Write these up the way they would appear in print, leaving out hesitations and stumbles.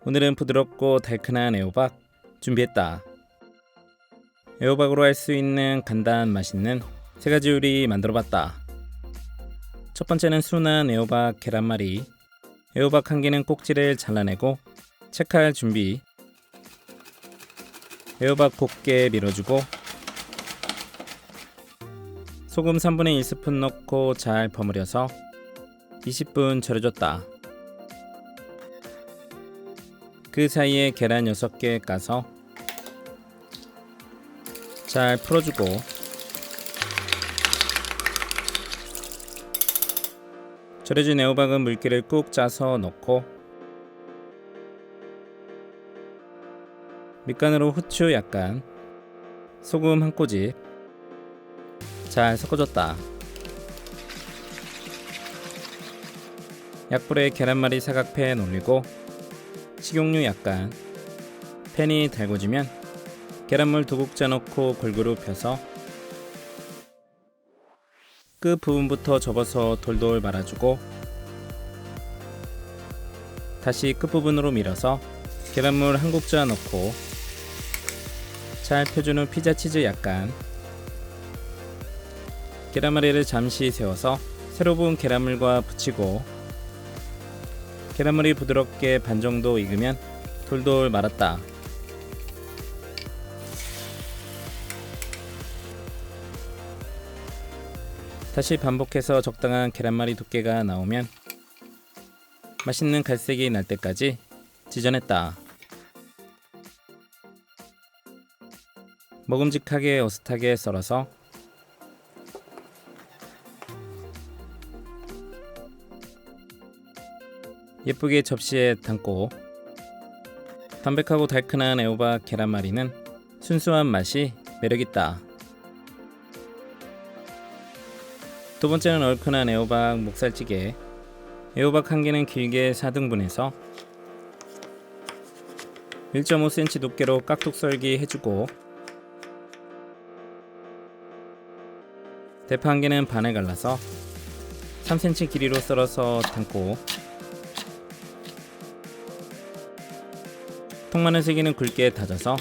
오늘은 부드럽고 달큰한 애호박 준비했다. 애호박으로 할 수 있는 간단 맛있는 세 가지 요리 만들어봤다. 첫 번째는 순한 애호박 계란말이. 애호박 한 개는 꼭지를 잘라내고 채칼 준비. 애호박 곱게 밀어주고 소금 3분의 1스푼 넣고 잘 버무려서 20분 절여줬다. 그 사이에 계란 6개 까서 잘 풀어주고 절여진 애호박은 물기를 꾹 짜서 넣고 밑간으로 후추 약간, 소금 한 꼬집 잘 섞어줬다. 약불에 계란말이 사각팬 올리고 식용유 약간, 팬이 달궈지면 계란물 2국자 넣고 골고루 펴서 끝 부분부터 접어서 돌돌 말아주고 다시 끝부분으로 밀어서 계란물 1국자 넣고 잘 펴준 후 피자치즈 약간, 계란말이를 잠시 세워서 새로 부은 계란물과 붙이고 계란물이 부드럽게 반 정도 익으면 돌돌 말았다. 다시 반복해서 적당한 계란말이 두께가 나오면 맛있는 갈색이 날 때까지 지져냈다. 먹음직하게 어슷하게 썰어서 예쁘게 접시에 담고 담백하고 달큰한 애호박 계란말이는 순수한 맛이 매력있다. 두 번째는 얼큰한 애호박 목살찌개. 애호박 한 개는 길게 4등분해서 1.5cm 두께로 깍둑 썰기 해주고 대파 한 개는 반을 갈라서 3cm 길이로 썰어서 담고 통마늘 3개는 굵게 다져서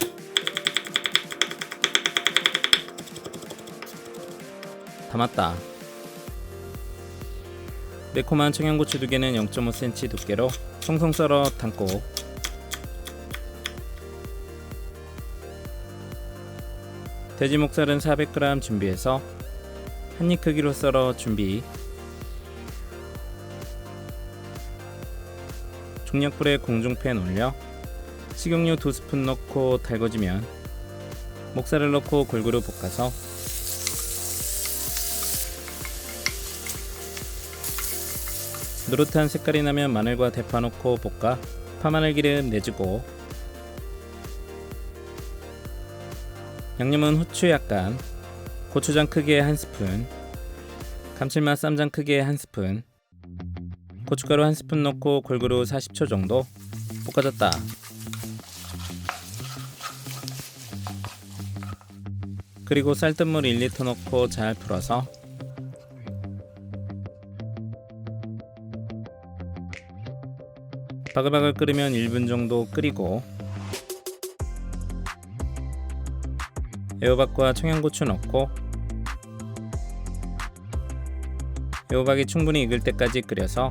담았다. 매콤한 청양고추 2개는 0.5cm 두께로 송송 썰어 담고 돼지 목살은 400g 준비해서 한입 크기로 썰어 준비. 중약불에 공중팬 올려 식용유 2스푼 넣고 달궈지면 목살을 넣고 골고루 볶아서 노릇한 색깔이 나면 마늘과 대파 넣고 볶아 파마늘기름 내주고 양념은 후추 약간, 고추장 크기에 1스푼, 감칠맛 쌈장 크기에 1스푼, 고춧가루 1스푼 넣고 골고루 40초 정도 볶아줬다. 그리고 쌀뜨물 1리터 넣고 잘 풀어서 바글바글 끓으면 1분 정도 끓이고 애호박과 청양고추 넣고 애호박이 충분히 익을 때까지 끓여서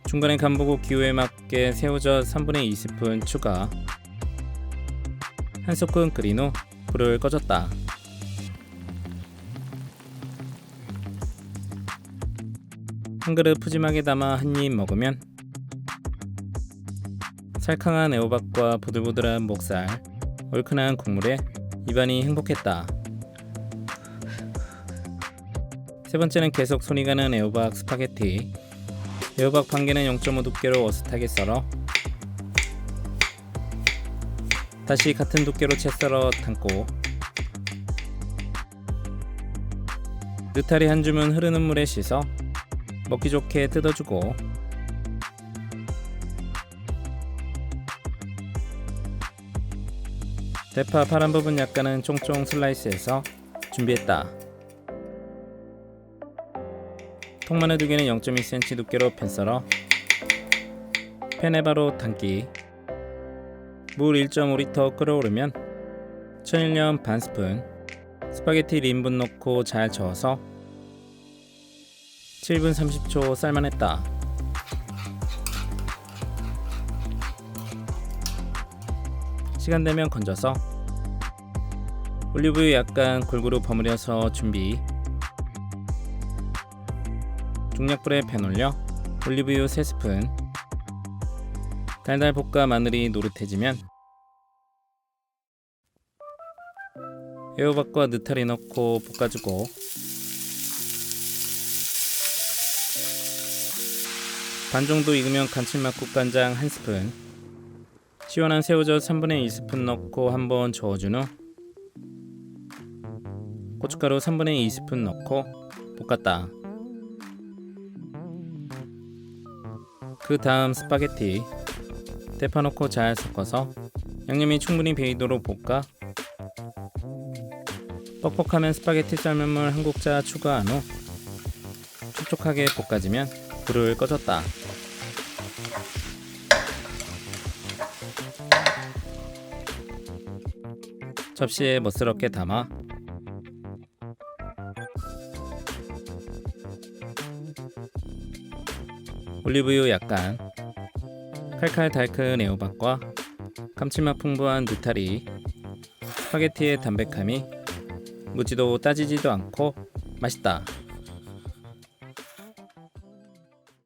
중간에 간보고 기호에 맞게 새우젓 3분의 2스푼 추가. 한 소끔 끓인 후 불을 꺼줬다. 한 그릇 푸짐하게 담아 한 입 먹으면 살캉한 애호박과 보들보들한 목살, 얼큰한 국물에 입안이 행복했다. 세 번째는 계속 손이 가는 애호박 스파게티. 애호박 반 개는 0.5 두께로 어슷하게 썰어 다시 같은 두께로 채 썰어 담고 느타리 한 줌은 흐르는 물에 씻어 먹기 좋게 뜯어주고 대파 파란 부분 약간은 쫑쫑 슬라이스해서 준비했다. 통마늘 2개는 0.2cm 두께로 편 썰어 팬에 바로 담기. 물 1.5리터 끓어오르면 천일염 반 스푼, 스파게티 1인분 넣고 잘 저어서 7분 30초 삶아냈다. 시간 되면 건져서 올리브유 약간 골고루 버무려서 준비. 중약불에 팬 올려 올리브유 3스푼. 달달 볶아 마늘이 노릇해지면 애호박과 느타리 넣고 볶아주고, 반 정도 익으면 감칠맛 국간장 1스푼, 시원한 새우젓 3분의 2스푼 넣고 한번 저어준 후 고춧가루 3분의 2스푼 넣고 볶았다. 그 다음 스파게티 대파 넣고 잘 섞어서 양념이 충분히 배이도록 볶아 뻑뻑하면 스파게티 삶은 물 한 국자 추가한 후 촉촉하게 볶아지면 불을 꺼줬다. 접시에 멋스럽게 담아 올리브유 약간, 칼칼 달큰 애호박과 감칠맛 풍부한 느타리, 스파게티의 담백함이 묻지도 따지지도 않고 맛있다.